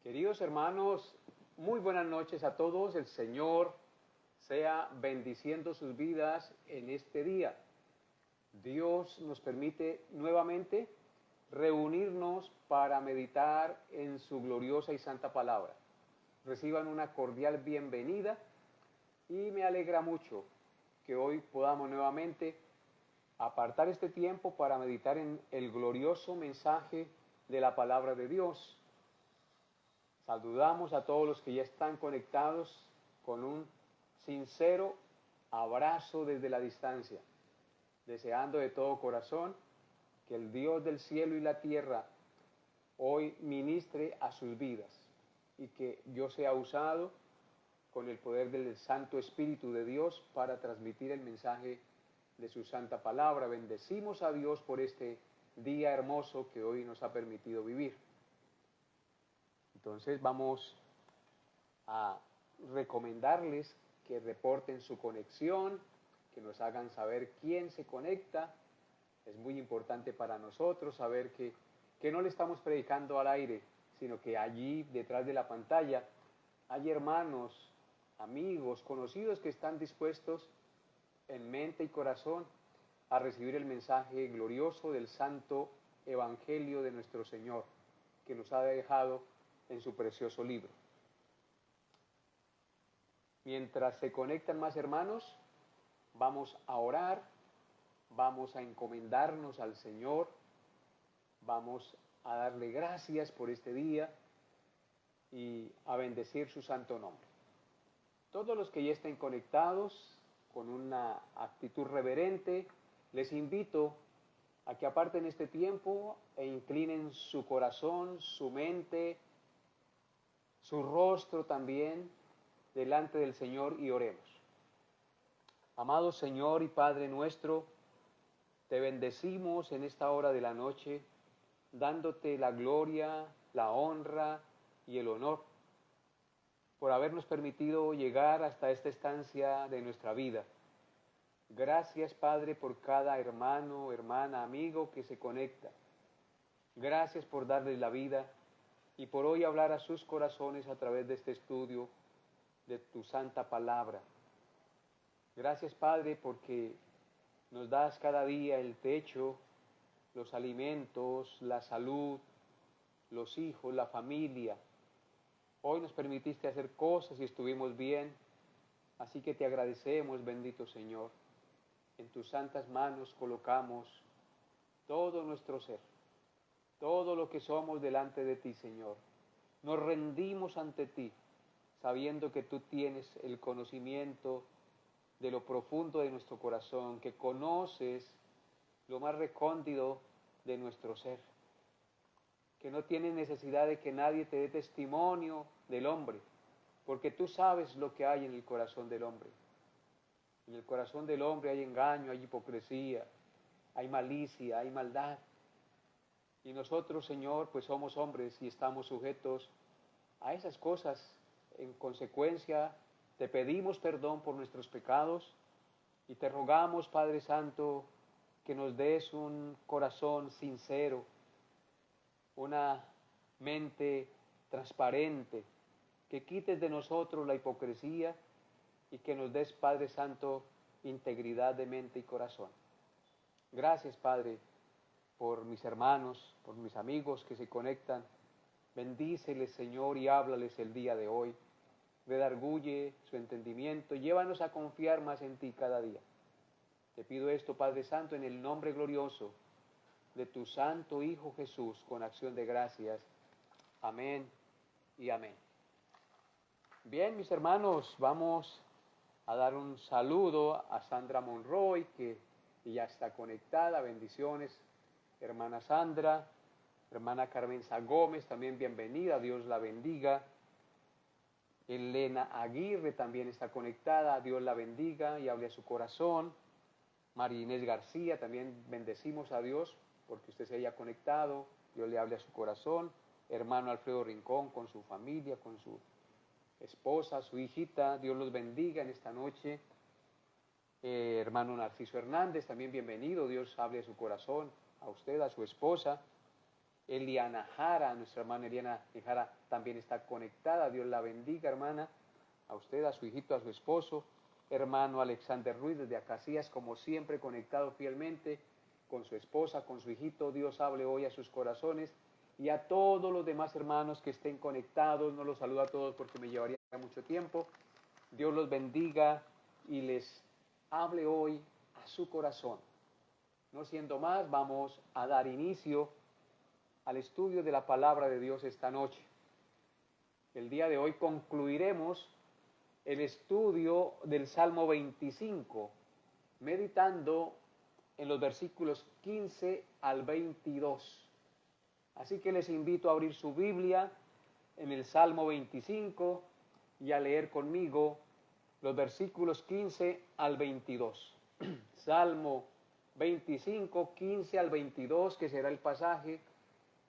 Queridos hermanos, muy buenas noches a todos. El Señor sea bendiciendo sus vidas en este día. Dios nos permite nuevamente reunirnos para meditar en su gloriosa y santa palabra. Reciban una cordial bienvenida y me alegra mucho que hoy podamos nuevamente apartar este tiempo para meditar en el glorioso mensaje de la palabra de Dios. Saludamos a todos los que ya están conectados con un sincero abrazo desde la distancia, deseando de todo corazón que el Dios del cielo y la tierra hoy ministre a sus vidas y que yo sea usado con el poder del Santo Espíritu de Dios para transmitir el mensaje de su santa palabra. Bendecimos a Dios por este día hermoso que hoy nos ha permitido vivir. Entonces vamos a recomendarles que reporten su conexión, que nos hagan saber quién se conecta. Es muy importante para nosotros saber que no le estamos predicando al aire, sino que allí detrás de la pantalla hay hermanos, amigos, conocidos que están dispuestos en mente y corazón a recibir el mensaje glorioso del santo evangelio de nuestro Señor, que nos ha dejado en su precioso libro. Mientras se conectan más hermanos, vamos a orar, vamos a encomendarnos al Señor, vamos a darle gracias por este día y a bendecir su santo nombre. Todos los que ya estén conectados con una actitud reverente, les invito a que aparten este tiempo e inclinen su corazón, su mente, su rostro también delante del Señor y oremos. Amado Señor y Padre nuestro, te bendecimos en esta hora de la noche, dándote la gloria, la honra y el honor por habernos permitido llegar hasta esta estancia de nuestra vida. Gracias, Padre, por cada hermano, hermana, amigo que se conecta. Gracias por darles la vida y por hoy hablar a sus corazones a través de este estudio de tu santa palabra. Gracias, Padre, porque nos das cada día el techo, los alimentos, la salud, los hijos, la familia. Hoy nos permitiste hacer cosas y estuvimos bien, así que te agradecemos, bendito Señor. En tus santas manos colocamos todo nuestro ser, todo lo que somos delante de ti, Señor. Nos rendimos ante ti, sabiendo que tú tienes el conocimiento de lo profundo de nuestro corazón, que conoces lo más recóndito de nuestro ser, que no tienes necesidad de que nadie te dé testimonio del hombre, porque tú sabes lo que hay en el corazón del hombre. En el corazón del hombre hay engaño, hay hipocresía, hay malicia, hay maldad. Y nosotros, Señor, pues somos hombres y estamos sujetos a esas cosas. En consecuencia, te pedimos perdón por nuestros pecados y te rogamos, Padre Santo, que nos des un corazón sincero, una mente transparente, que quites de nosotros la hipocresía y que nos des, Padre Santo, integridad de mente y corazón. Gracias, Padre, por mis hermanos, por mis amigos que se conectan. Bendíceles, Señor, y háblales el día de hoy. Redarguye su entendimiento, llévanos a confiar más en ti cada día. Te pido esto, Padre Santo, en el nombre glorioso de tu Santo Hijo Jesús, con acción de gracias. Amén y amén. Bien, mis hermanos, vamos a dar un saludo a Sandra Monroy, que ya está conectada. Bendiciones, hermana Sandra. Hermana Carmenza Gómez, también bienvenida, Dios la bendiga. Elena Aguirre también está conectada, Dios la bendiga y hable a su corazón. María Inés García, también bendecimos a Dios porque usted se haya conectado, Dios le hable a su corazón. Hermano Alfredo Rincón con su familia, con su esposa, su hijita, Dios los bendiga en esta noche. Hermano Narciso Hernández, también bienvenido, Dios hable a su corazón, a usted, a su esposa. Eliana Jara, nuestra hermana Eliana Jara también está conectada. Dios la bendiga, hermana, a usted, a su hijito, a su esposo. Hermano Alexander Ruiz desde Acacias, como siempre, conectado fielmente con su esposa, con su hijito. Dios hable hoy a sus corazones. Y a todos los demás hermanos que estén conectados, no los saludo a todos porque me llevaría mucho tiempo. Dios los bendiga y les hable hoy a su corazón. No siendo más, vamos a dar inicio al estudio de la palabra de Dios esta noche. El día de hoy concluiremos el estudio del Salmo 25, meditando en los versículos 15 al 22. Así que les invito a abrir su Biblia en el Salmo 25 y a leer conmigo los versículos 15 al 22. Salmo 25, 15 al 22, que será el pasaje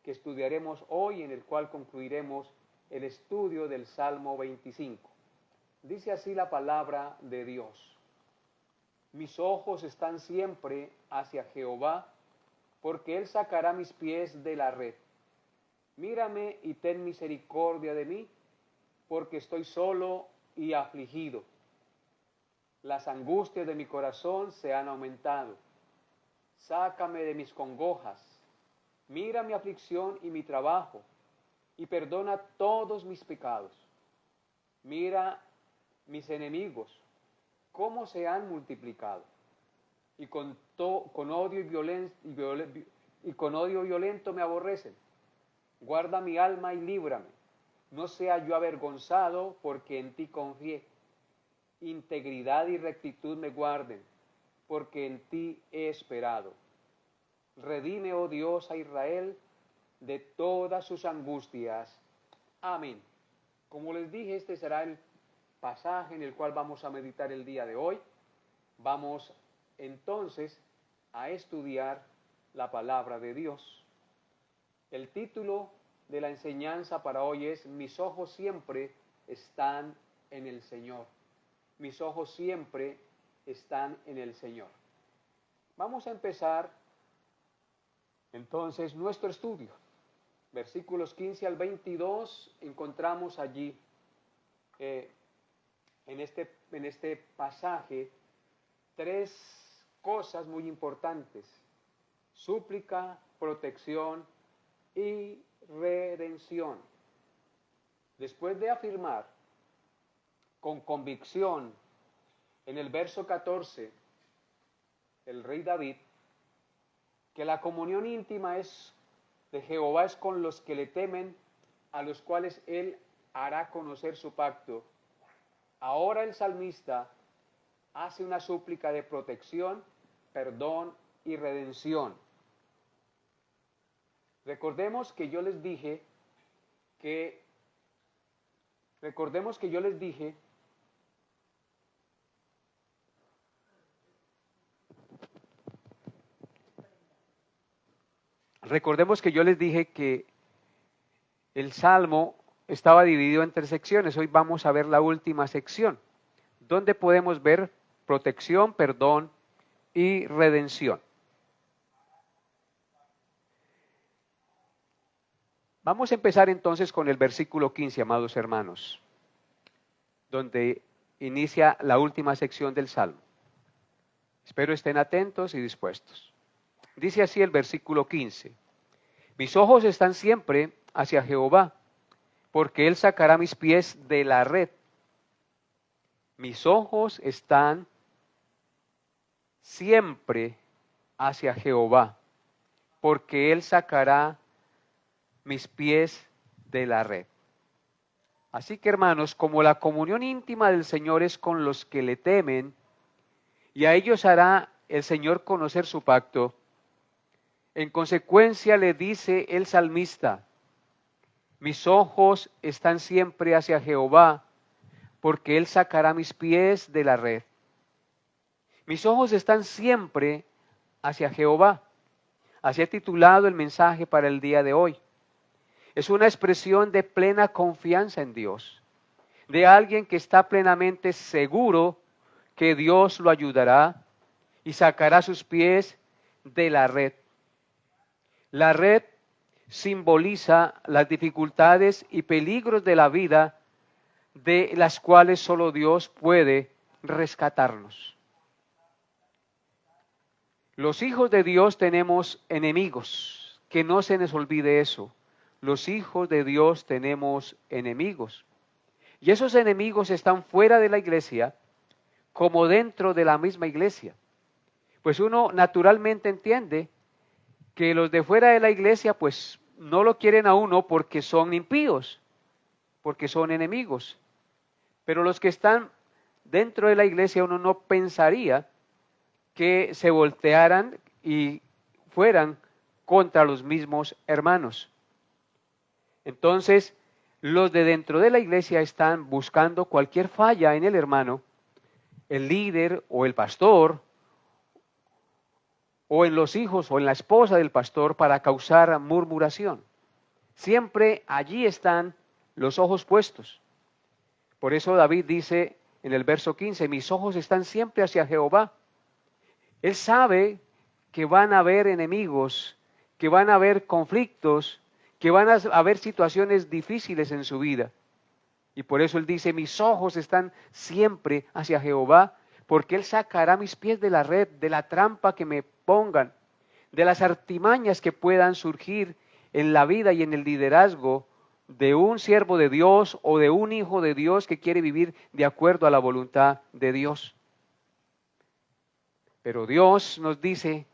que estudiaremos hoy, en el cual concluiremos el estudio del Salmo 25. Dice así la palabra de Dios: mis ojos están siempre hacia Jehová, porque Él sacará mis pies de la red. Mírame y ten misericordia de mí, porque estoy solo y afligido. Las angustias de mi corazón se han aumentado. Sácame de mis congojas. Mira mi aflicción y mi trabajo, y perdona todos mis pecados. Mira mis enemigos, cómo se han multiplicado, y con odio violento me aborrecen. Guarda mi alma y líbrame, no sea yo avergonzado, porque en ti confié. Integridad y rectitud me guarden, porque en ti he esperado. Redime, oh Dios, a Israel de todas sus angustias. Amén. Como les dije, este será el pasaje en el cual vamos a meditar el día de hoy. Vamos entonces a estudiar la palabra de Dios. El título de la enseñanza para hoy es: mis ojos siempre están en el Señor. Mis ojos siempre están en el Señor. Vamos a empezar entonces nuestro estudio. Versículos 15 al 22, encontramos allí en este pasaje tres cosas muy importantes: súplica, protección y redención. Después de afirmar con convicción en el verso 14, el rey David, que la comunión íntima de Jehová es con los que le temen, a los cuales él hará conocer su pacto. Ahora el salmista hace una súplica de protección, perdón y redención. Recordemos que yo les dije que el Salmo estaba dividido en tres secciones. Hoy vamos a ver la última sección, donde podemos ver protección, perdón y redención. Vamos a empezar entonces con el versículo 15, amados hermanos, donde inicia la última sección del Salmo. Espero estén atentos y dispuestos. Dice así el versículo 15: mis ojos están siempre hacia Jehová, porque Él sacará mis pies de la red. Mis ojos están siempre hacia Jehová, porque Él sacará mis pies de la red. Así que, hermanos, como la comunión íntima del Señor es con los que le temen, y a ellos hará el Señor conocer su pacto, en consecuencia le dice el salmista: mis ojos están siempre hacia Jehová, porque Él sacará mis pies de la red. Mis ojos están siempre hacia Jehová. Así he titulado el mensaje para el día de hoy. Es una expresión de plena confianza en Dios, de alguien que está plenamente seguro que Dios lo ayudará y sacará sus pies de la red. La red simboliza las dificultades y peligros de la vida, de las cuales solo Dios puede rescatarnos. Los hijos de Dios tenemos enemigos, que no se nos olvide eso. Los hijos de Dios tenemos enemigos. Y esos enemigos están fuera de la iglesia, como dentro de la misma iglesia. Pues uno naturalmente entiende que los de fuera de la iglesia pues no lo quieren a uno porque son impíos, porque son enemigos. Pero los que están dentro de la iglesia, uno no pensaría que se voltearan y fueran contra los mismos hermanos. Entonces, los de dentro de la iglesia están buscando cualquier falla en el hermano, el líder o el pastor, o en los hijos o en la esposa del pastor, para causar murmuración. Siempre allí están los ojos puestos. Por eso David dice en el verso 15, mis ojos están siempre hacia Jehová. Él sabe que van a haber enemigos, que van a haber conflictos, que van a haber situaciones difíciles en su vida. Y por eso él dice, mis ojos están siempre hacia Jehová, porque Él sacará mis pies de la red, de la trampa que me pongan, de las artimañas que puedan surgir en la vida y en el liderazgo de un siervo de Dios o de un hijo de Dios que quiere vivir de acuerdo a la voluntad de Dios. Pero Dios nos dice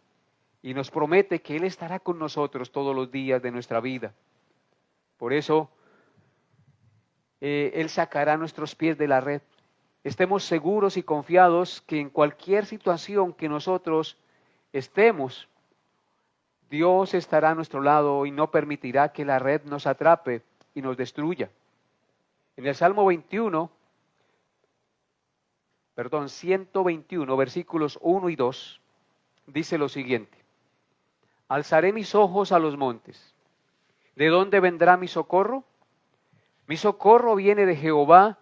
y nos promete que Él estará con nosotros todos los días de nuestra vida. Por eso, Él sacará nuestros pies de la red. Estemos seguros y confiados que en cualquier situación que nosotros estemos, Dios estará a nuestro lado y no permitirá que la red nos atrape y nos destruya. En el Salmo 121, versículos 1 y 2, dice lo siguiente: alzaré mis ojos a los montes. ¿De dónde vendrá mi socorro? Mi socorro viene de Jehová,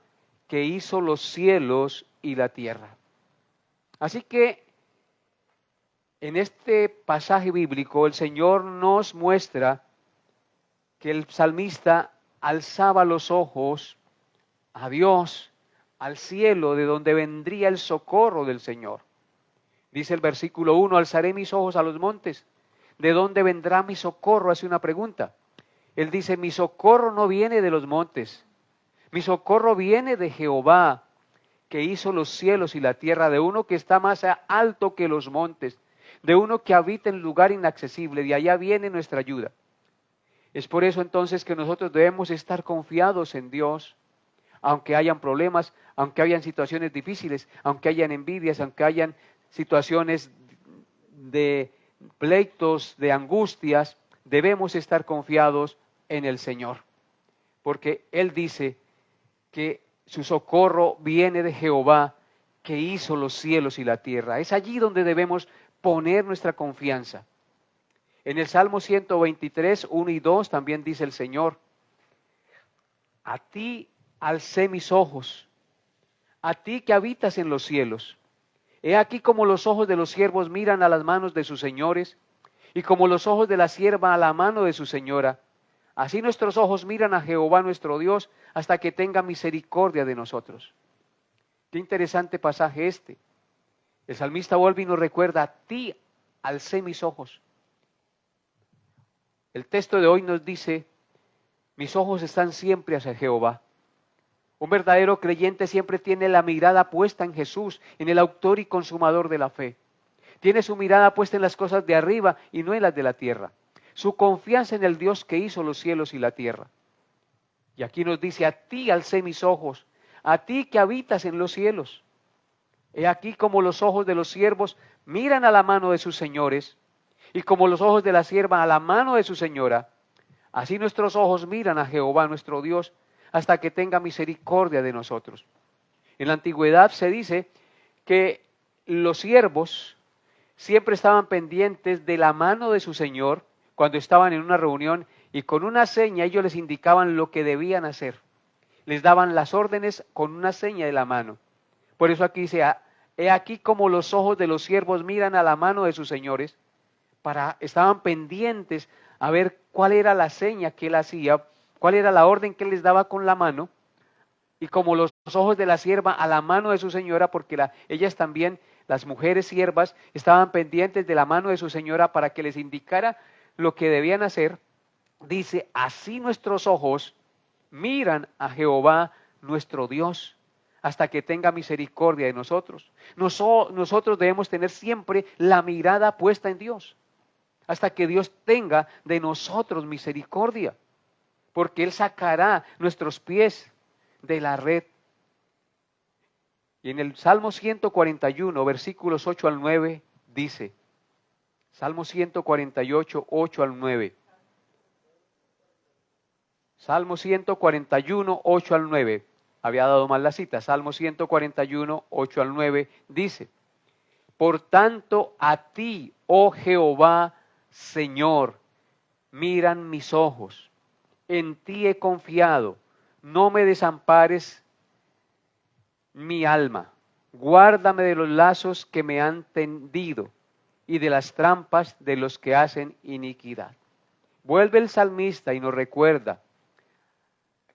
que hizo los cielos y la tierra. Así que en este pasaje bíblico el Señor nos muestra que el salmista alzaba los ojos a Dios, al cielo, de donde vendría el socorro del Señor. Dice el versículo 1, alzaré mis ojos a los montes. ¿De dónde vendrá mi socorro? Hace una pregunta. Él dice, mi socorro no viene de los montes. Mi socorro viene de Jehová, que hizo los cielos y la tierra, de uno que está más alto que los montes, de uno que habita en lugar inaccesible. De allá viene nuestra ayuda. Es por eso entonces que nosotros debemos estar confiados en Dios, aunque hayan problemas, aunque hayan situaciones difíciles, aunque hayan envidias, aunque hayan situaciones de pleitos, de angustias, debemos estar confiados en el Señor. Porque Él dice que su socorro viene de Jehová, que hizo los cielos y la tierra. Es allí donde debemos poner nuestra confianza. En el Salmo 123, 1 y 2 también dice el Señor, a ti alcé mis ojos, a ti que habitas en los cielos. He aquí como los ojos de los siervos miran a las manos de sus señores, y como los ojos de la sierva a la mano de su señora. Así nuestros ojos miran a Jehová nuestro Dios, hasta que tenga misericordia de nosotros. Qué interesante pasaje este. El salmista vuelve y nos recuerda, a ti alcé mis ojos. El texto de hoy nos dice, mis ojos están siempre hacia Jehová. Un verdadero creyente siempre tiene la mirada puesta en Jesús, en el autor y consumador de la fe. Tiene su mirada puesta en las cosas de arriba y no en las de la tierra. Su confianza en el Dios que hizo los cielos y la tierra. Y aquí nos dice, a ti alcé mis ojos, a ti que habitas en los cielos. He aquí como los ojos de los siervos miran a la mano de sus señores, y como los ojos de la sierva a la mano de su señora, así nuestros ojos miran a Jehová nuestro Dios, hasta que tenga misericordia de nosotros. En la antigüedad se dice que los siervos siempre estaban pendientes de la mano de su señor cuando estaban en una reunión, y con una seña ellos les indicaban lo que debían hacer. Les daban las órdenes con una seña de la mano. Por eso aquí dice, he aquí como los ojos de los siervos miran a la mano de sus señores, estaban pendientes a ver cuál era la seña que él hacía, cuál era la orden que él les daba con la mano, y como los ojos de la sierva a la mano de su señora, porque ellas también, las mujeres siervas, estaban pendientes de la mano de su señora para que les indicara lo que debían hacer, dice, así nuestros ojos miran a Jehová nuestro Dios, hasta que tenga misericordia de nosotros. Nosotros debemos tener siempre la mirada puesta en Dios, hasta que Dios tenga de nosotros misericordia, porque Él sacará nuestros pies de la red. Y en el Salmo 141, versículos 8 al 9, dice, Salmo 148, 8 al 9. Salmo 141, 8 al 9. Había dado mal la cita. Salmo 141, 8 al 9 dice, por tanto a ti, oh Jehová, Señor, miran mis ojos. En ti he confiado. No me desampares mi alma. Guárdame de los lazos que me han tendido y de las trampas de los que hacen iniquidad. Vuelve el salmista y nos recuerda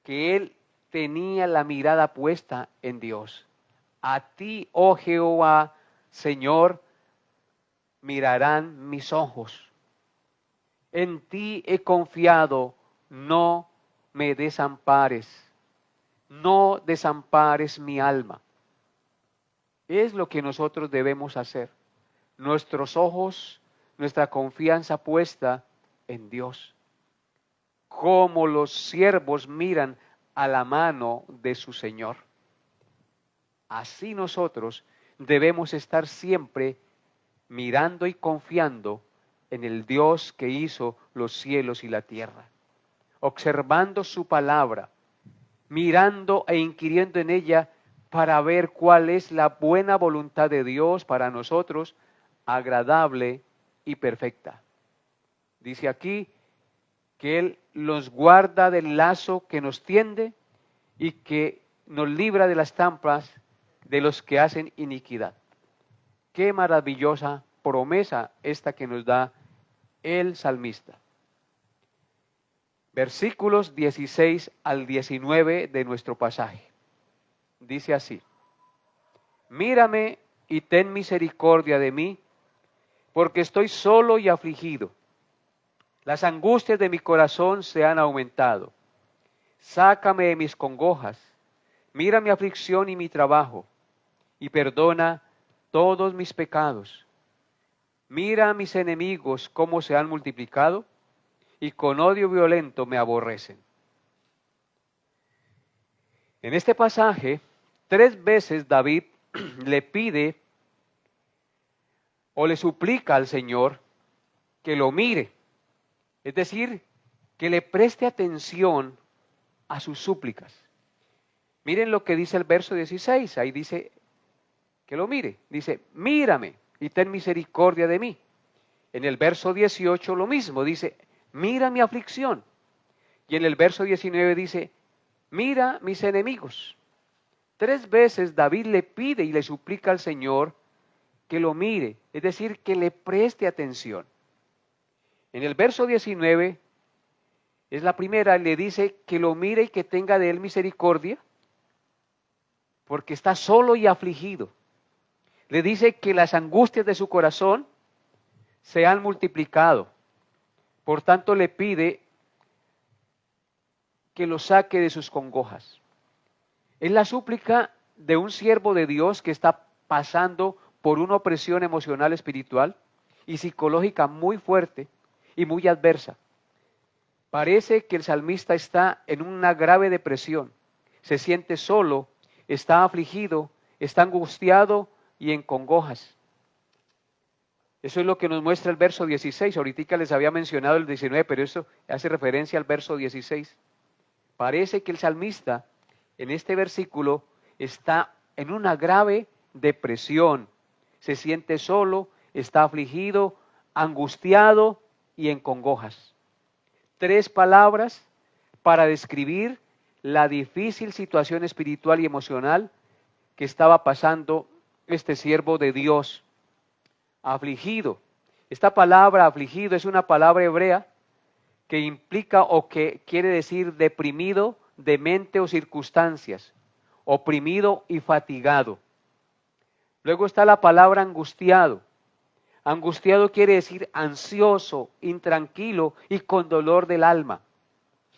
que él tenía la mirada puesta en Dios. A ti, oh Jehová, Señor, mirarán mis ojos. En ti he confiado, no me desampares. No desampares mi alma. Es lo que nosotros debemos hacer. Nuestros ojos, nuestra confianza puesta en Dios. Como los siervos miran a la mano de su Señor. Así nosotros debemos estar siempre mirando y confiando en el Dios que hizo los cielos y la tierra. Observando su palabra, mirando e inquiriendo en ella para ver cuál es la buena voluntad de Dios para nosotros, agradable y perfecta. Dice aquí que Él los guarda del lazo que nos tiende y que nos libra de las trampas de los que hacen iniquidad. Qué maravillosa promesa esta que nos da el salmista. Versículos 16 al 19 de nuestro pasaje. Dice así, mírame y ten misericordia de mí, porque estoy solo y afligido. Las angustias de mi corazón se han aumentado. Sácame de mis congojas, mira mi aflicción y mi trabajo, y perdona todos mis pecados. Mira a mis enemigos cómo se han multiplicado, y con odio violento me aborrecen. En este pasaje, 3 veces David le pide o le suplica al Señor que lo mire, es decir, que le preste atención a sus súplicas. Miren lo que dice el verso 16, ahí dice que lo mire, dice, mírame y ten misericordia de mí. En el verso 18 lo mismo, dice, mira mi aflicción. Y en el verso 19 dice, mira mis enemigos. 3 veces David le pide y le suplica al Señor que lo mire, es decir, que le preste atención. En el verso 19, es la primera, le dice que lo mire y que tenga de él misericordia, porque está solo y afligido. Le dice que las angustias de su corazón se han multiplicado. Por tanto, le pide que lo saque de sus congojas. Es la súplica de un siervo de Dios que está pasando por una opresión emocional, espiritual y psicológica muy fuerte y muy adversa. Parece que el salmista está en una grave depresión, se siente solo, está afligido, está angustiado y en congojas. Eso es lo que nos muestra el verso 16. Ahorita les había mencionado el 19, pero eso hace referencia al verso 16. Parece que el salmista en este versículo está en una grave depresión. Se siente solo, está afligido, angustiado y en congojas. 3 palabras para describir la difícil situación espiritual y emocional que estaba pasando este siervo de Dios. Afligido. Esta palabra afligido es una palabra hebrea que implica o que quiere decir deprimido de mente o circunstancias, oprimido y fatigado. Luego está la palabra angustiado. Angustiado quiere decir ansioso, intranquilo y con dolor del alma.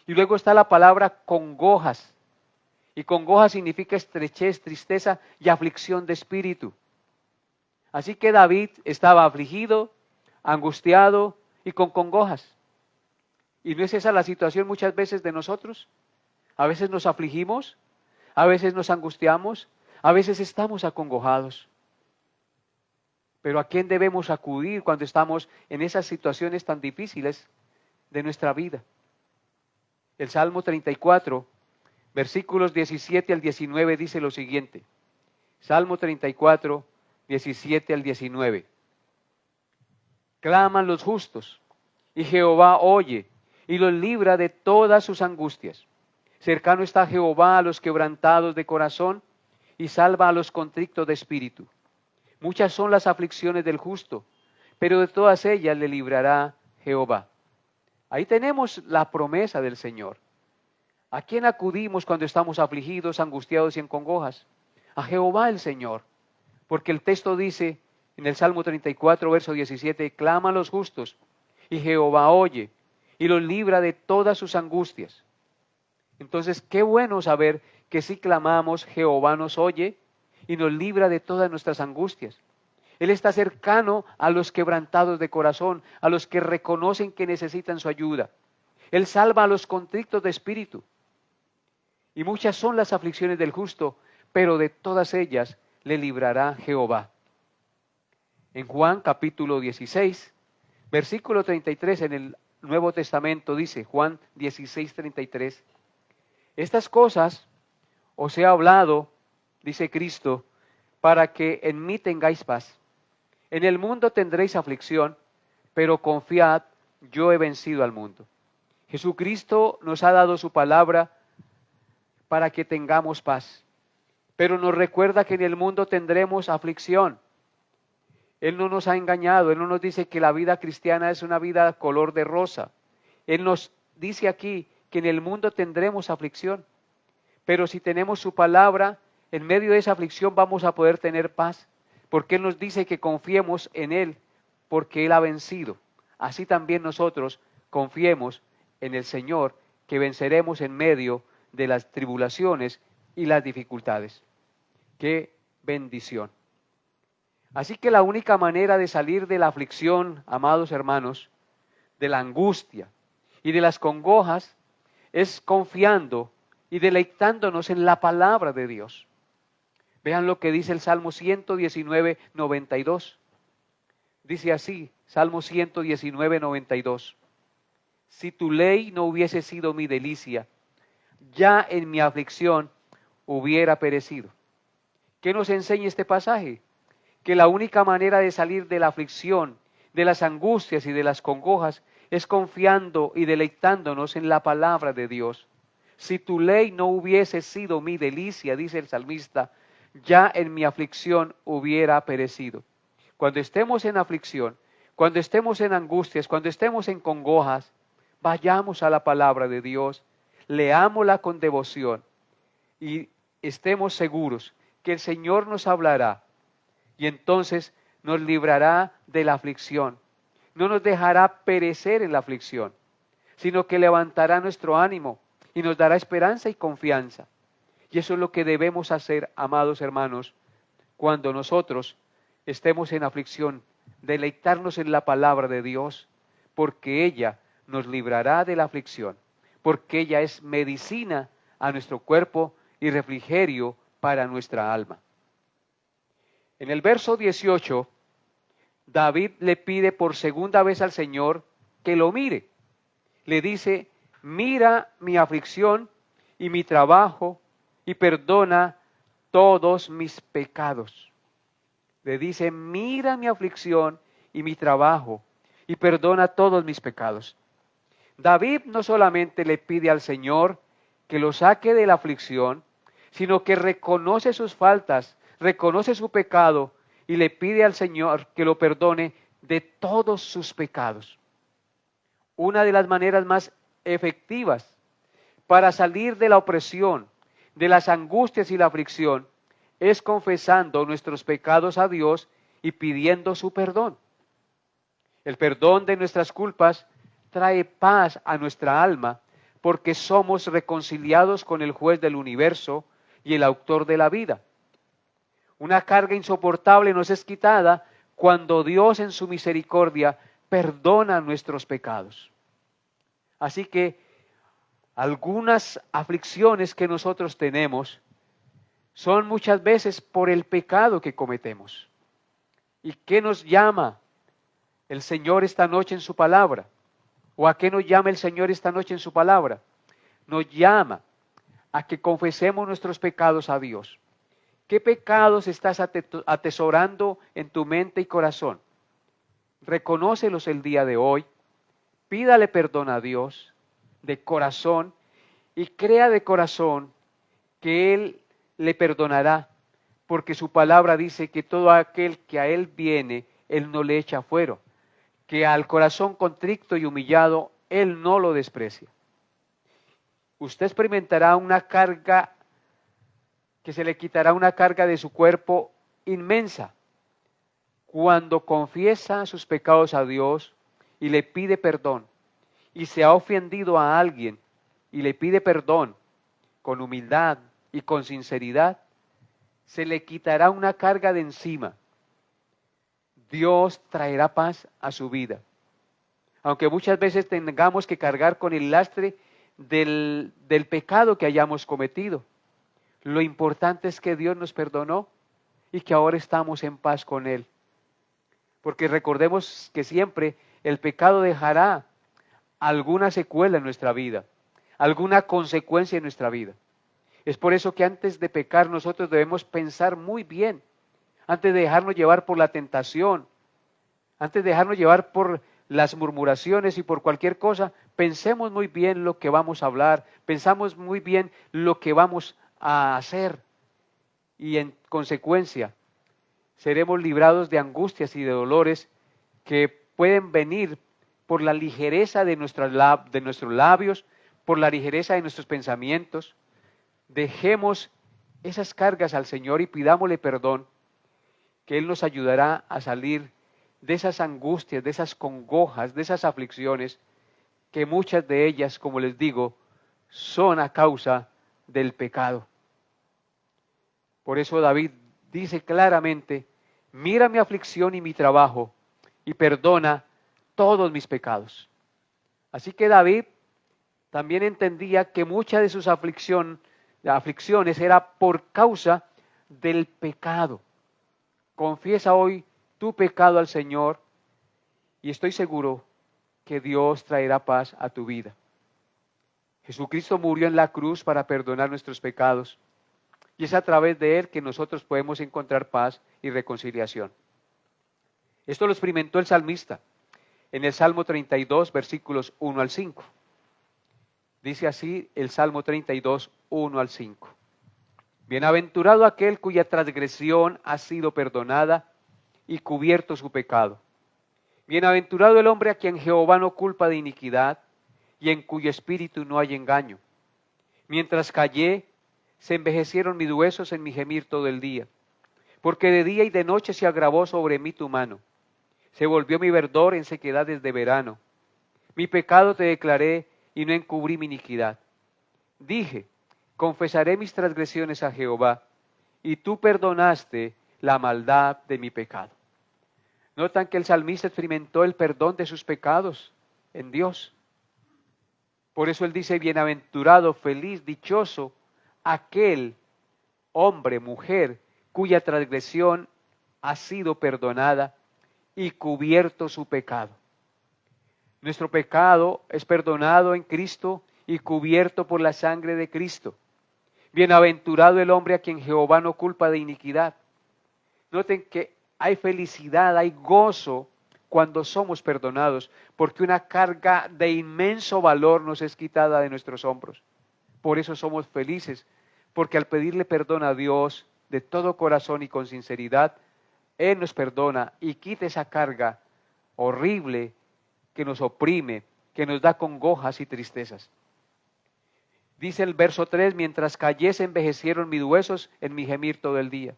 Y luego está la palabra congojas. Y congoja significa estrechez, tristeza y aflicción de espíritu. Así que David estaba afligido, angustiado y con congojas. ¿Y no es esa la situación muchas veces de nosotros? A veces nos afligimos, a veces nos angustiamos, a veces estamos acongojados. Pero ¿a quién debemos acudir cuando estamos en esas situaciones tan difíciles de nuestra vida? El Salmo 34, versículos 17 al 19 dice lo siguiente. Salmo 34, 17 al 19. Claman los justos, y Jehová oye, y los libra de todas sus angustias. Cercano está Jehová a los quebrantados de corazón, y salva a los contritos de espíritu. Muchas son las aflicciones del justo, pero de todas ellas le librará Jehová. Ahí tenemos la promesa del Señor. ¿A quién acudimos cuando estamos afligidos, angustiados y en congojas? A Jehová el Señor. Porque el texto dice en el Salmo 34, verso 17, claman los justos, y Jehová oye, y los libra de todas sus angustias. Entonces, qué bueno saber que si clamamos, Jehová nos oye y nos libra de todas nuestras angustias. Él está cercano a los quebrantados de corazón, a los que reconocen que necesitan su ayuda. Él salva a los contritos de espíritu. Y muchas son las aflicciones del justo, pero de todas ellas le librará Jehová. En Juan capítulo 16, versículo 33 en el Nuevo Testamento dice, Juan 16, 33, estas cosas os he hablado, dice Cristo, para que en mí tengáis paz. En el mundo tendréis aflicción, pero confiad, yo he vencido al mundo. Jesucristo nos ha dado su palabra para que tengamos paz, pero nos recuerda que en el mundo tendremos aflicción. Él no nos ha engañado, Él no nos dice que la vida cristiana es una vida color de rosa. Él nos dice aquí que en el mundo tendremos aflicción, pero si tenemos su palabra, en medio de esa aflicción vamos a poder tener paz, porque Él nos dice que confiemos en Él, porque Él ha vencido. Así también nosotros confiemos en el Señor, que venceremos en medio de las tribulaciones y las dificultades. ¡Qué bendición! Así que la única manera de salir de la aflicción, amados hermanos, de la angustia y de las congojas, es confiando y deleitándonos en la palabra de Dios. Vean lo que dice el Salmo 119, 92. Dice así, Salmo 119, 92. Si tu ley no hubiese sido mi delicia, ya en mi aflicción hubiera perecido. ¿Qué nos enseña este pasaje? Que la única manera de salir de la aflicción, de las angustias y de las congojas es confiando y deleitándonos en la palabra de Dios. Si tu ley no hubiese sido mi delicia, dice el salmista, ya en mi aflicción hubiera perecido. Cuando estemos en aflicción, cuando estemos en angustias, cuando estemos en congojas, vayamos a la palabra de Dios, leámosla con devoción y estemos seguros que el Señor nos hablará y entonces nos librará de la aflicción. No nos dejará perecer en la aflicción, sino que levantará nuestro ánimo y nos dará esperanza y confianza. Y eso es lo que debemos hacer, amados hermanos, cuando nosotros estemos en aflicción, deleitarnos en la palabra de Dios, porque ella nos librará de la aflicción, porque ella es medicina a nuestro cuerpo y refrigerio para nuestra alma. En el verso 18, David le pide por segunda vez al Señor que lo mire. Le dice, mira mi aflicción y mi trabajo y perdona todos mis pecados. Le dice, mira mi aflicción y mi trabajo y perdona todos mis pecados. David no solamente le pide al Señor que lo saque de la aflicción, sino que reconoce sus faltas, reconoce su pecado y le pide al Señor que lo perdone de todos sus pecados. una de las maneras más efectivas para salir de la opresión, de las angustias y la aflicción, es confesando nuestros pecados a Dios y pidiendo su perdón. El perdón de nuestras culpas trae paz a nuestra alma porque somos reconciliados con el juez del universo y el autor de la vida. Una carga insoportable nos es quitada cuando Dios en su misericordia perdona nuestros pecados. Así que algunas aflicciones que nosotros tenemos son muchas veces por el pecado que cometemos. ¿Y qué nos llama el Señor esta noche en su palabra? ¿O a qué nos llama el Señor esta noche en su palabra? Nos llama a que confesemos nuestros pecados a Dios. ¿Qué pecados estás atesorando en tu mente y corazón? Reconócelos el día de hoy, pídale perdón a Dios de corazón y crea de corazón que Él le perdonará, porque su palabra dice que todo aquel que a Él viene, Él no le echa fuera, que al corazón contrito y humillado, Él no lo desprecia. Usted experimentará una carga, que se le quitará una carga de su cuerpo inmensa, cuando confiesa sus pecados a Dios y le pide perdón, y se ha ofendido a alguien y le pide perdón con humildad y con sinceridad, se le quitará una carga de encima. Dios traerá paz a su vida. Aunque muchas veces tengamos que cargar con el lastre del pecado que hayamos cometido, lo importante es que Dios nos perdonó y que ahora estamos en paz con Él. Porque recordemos que siempre el pecado dejará alguna secuela en nuestra vida, alguna consecuencia en nuestra vida. Es por eso que antes de pecar nosotros debemos pensar muy bien, antes de dejarnos llevar por la tentación, antes de dejarnos llevar por las murmuraciones y por cualquier cosa, pensemos muy bien lo que vamos a hablar, pensamos muy bien lo que vamos a hacer y en consecuencia seremos librados de angustias y de dolores que pueden venir por la ligereza de nuestros labios, por la ligereza de nuestros pensamientos. Dejemos esas cargas al Señor y pidámosle perdón, que Él nos ayudará a salir de esas angustias, de esas congojas, de esas aflicciones, que muchas de ellas, como les digo, son a causa del pecado. Por eso David dice claramente: mira mi aflicción y mi trabajo y perdona todos mis pecados. Así que David también entendía que muchas de sus aflicciones era por causa del pecado. Confiesa hoy tu pecado al Señor y estoy seguro que Dios traerá paz a tu vida. Jesucristo murió en la cruz para perdonar nuestros pecados y es a través de Él que nosotros podemos encontrar paz y reconciliación. Esto lo experimentó el salmista en el Salmo 32, versículos 1 al 5. Dice así el Salmo 32, 1 al 5. Bienaventurado aquel cuya transgresión ha sido perdonada y cubierto su pecado. Bienaventurado el hombre a quien Jehová no culpa de iniquidad y en cuyo espíritu no hay engaño. Mientras callé, se envejecieron mis huesos en mi gemir todo el día, porque de día y de noche se agravó sobre mí tu mano. Se volvió mi verdor en sequedades de verano. Mi pecado te declaré y no encubrí mi iniquidad. Dije: confesaré mis transgresiones a Jehová, y tú perdonaste la maldad de mi pecado. Notan que el salmista experimentó el perdón de sus pecados en Dios. Por eso él dice: bienaventurado, feliz, dichoso aquel hombre, mujer, cuya transgresión ha sido perdonada y cubierto su pecado. Nuestro pecado es perdonado en Cristo y cubierto por la sangre de Cristo. Bienaventurado el hombre a quien Jehová no culpa de iniquidad. Noten que hay felicidad, hay gozo cuando somos perdonados, porque una carga de inmenso valor nos es quitada de nuestros hombros. Por eso somos felices, porque al pedirle perdón a Dios de todo corazón y con sinceridad, Él nos perdona y quita esa carga horrible que nos oprime, que nos da congojas y tristezas. Dice el verso 3, mientras callé se envejecieron mis huesos en mi gemir todo el día.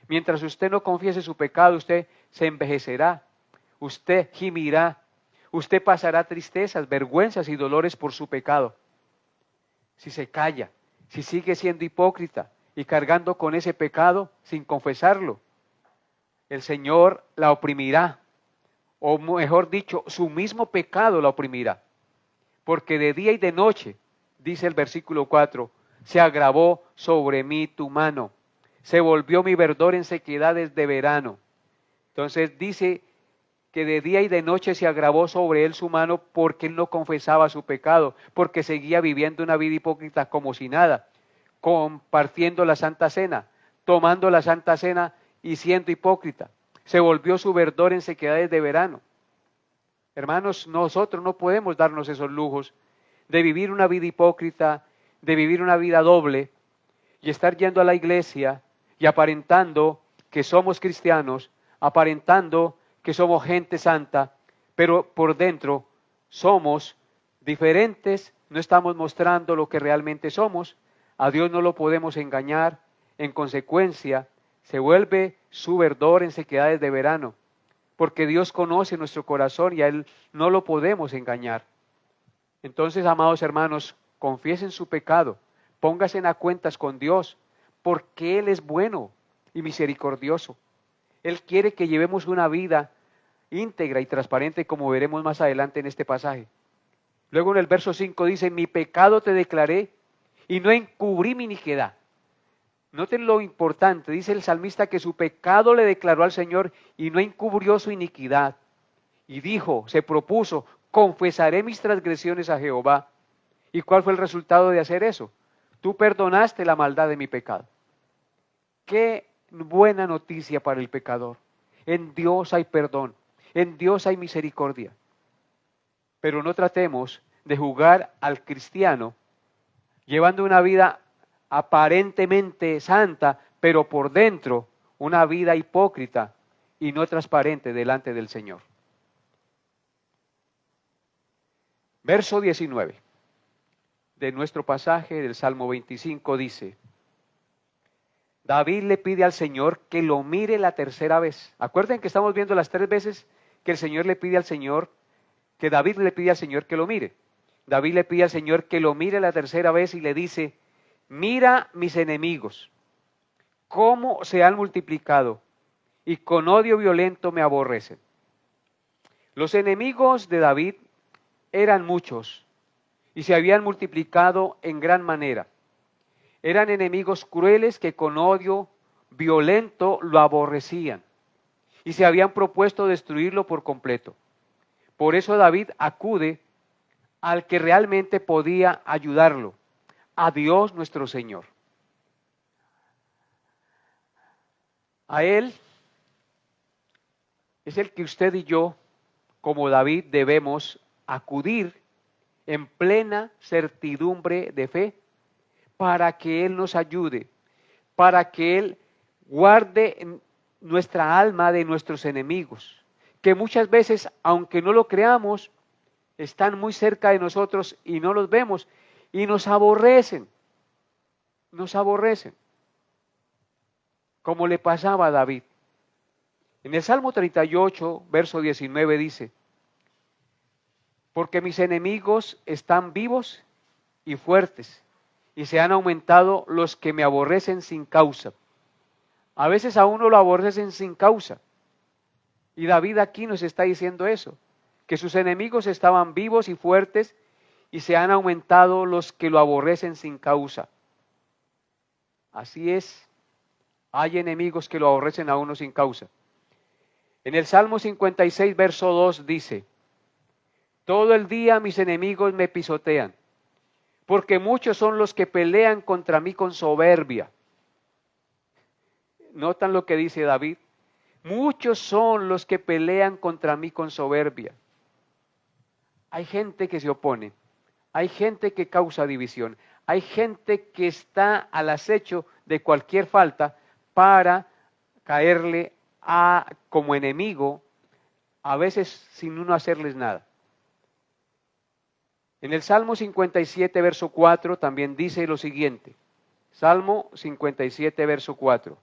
Mientras usted no confiese su pecado, usted se envejecerá, usted gimirá, usted pasará tristezas, vergüenzas y dolores por su pecado. Si se calla, si sigue siendo hipócrita y cargando con ese pecado sin confesarlo, el Señor la oprimirá, o mejor dicho, su mismo pecado la oprimirá. Porque de día y de noche, dice el versículo 4, se agravó sobre mí tu mano, se volvió mi verdor en sequedades de verano. Entonces dice que de día y de noche se agravó sobre él su mano porque él no confesaba su pecado, porque seguía viviendo una vida hipócrita como si nada, compartiendo la Santa Cena, tomando la Santa Cena y siendo hipócrita. Se volvió su verdor en sequedades de verano. Hermanos, nosotros no podemos darnos esos lujos de vivir una vida hipócrita, de vivir una vida doble y estar yendo a la iglesia y aparentando que somos cristianos, aparentando que somos gente santa, pero por dentro somos diferentes, no estamos mostrando lo que realmente somos. A Dios no lo podemos engañar, en consecuencia se vuelve su verdor en sequedades de verano, porque Dios conoce nuestro corazón y a Él no lo podemos engañar. Entonces, amados hermanos, confiesen su pecado, pónganse a cuentas con Dios, porque Él es bueno y misericordioso. Él quiere que llevemos una vida íntegra y transparente, como veremos más adelante en este pasaje. Luego en el verso 5 dice, mi pecado te declaré y no encubrí mi iniquidad. Noten lo importante, dice el salmista que su pecado le declaró al Señor y no encubrió su iniquidad. Y dijo, se propuso, confesaré mis transgresiones a Jehová. ¿Y cuál fue el resultado de hacer eso? Tú perdonaste la maldad de mi pecado. Qué buena noticia para el pecador. En Dios hay perdón, en Dios hay misericordia. Pero no tratemos de jugar al cristiano llevando una vida aparentemente santa, pero por dentro una vida hipócrita y no transparente delante del Señor. Verso 19 de nuestro pasaje del Salmo 25 dice, David le pide al Señor que lo mire la tercera vez. Acuerden que estamos viendo las 3 veces que el Señor le pide al Señor, que David le pide al Señor que lo mire. David le pide al Señor que lo mire la tercera vez y le dice, mira mis enemigos, cómo se han multiplicado y con odio violento me aborrecen. Los enemigos de David eran muchos y se habían multiplicado en gran manera. Eran enemigos crueles que con odio violento lo aborrecían y se habían propuesto destruirlo por completo. Por eso David acude al que realmente podía ayudarlo, a Dios nuestro Señor. A Él es el que usted y yo, como David, debemos acudir en plena certidumbre de fe para que Él nos ayude, para que Él guarde nuestra alma de nuestros enemigos, que muchas veces, aunque no lo creamos, están muy cerca de nosotros y no los vemos y nos aborrecen, como le pasaba a David. En el Salmo 38, verso 19 dice, porque mis enemigos están vivos y fuertes, y se han aumentado los que me aborrecen sin causa. A veces a uno lo aborrecen sin causa, y David aquí nos está diciendo eso, que sus enemigos estaban vivos y fuertes, y se han aumentado los que lo aborrecen sin causa. Así es, hay enemigos que lo aborrecen a uno sin causa. En el Salmo 56, verso 2 dice, todo el día mis enemigos me pisotean, porque muchos son los que pelean contra mí con soberbia. ¿Notan lo que dice David? Muchos son los que pelean contra mí con soberbia. Hay gente que se opone, hay gente que causa división, hay gente que está al acecho de cualquier falta para caerle como enemigo, a veces sin uno hacerles nada. En el Salmo 57, verso 4, también dice lo siguiente. Salmo 57, verso 4.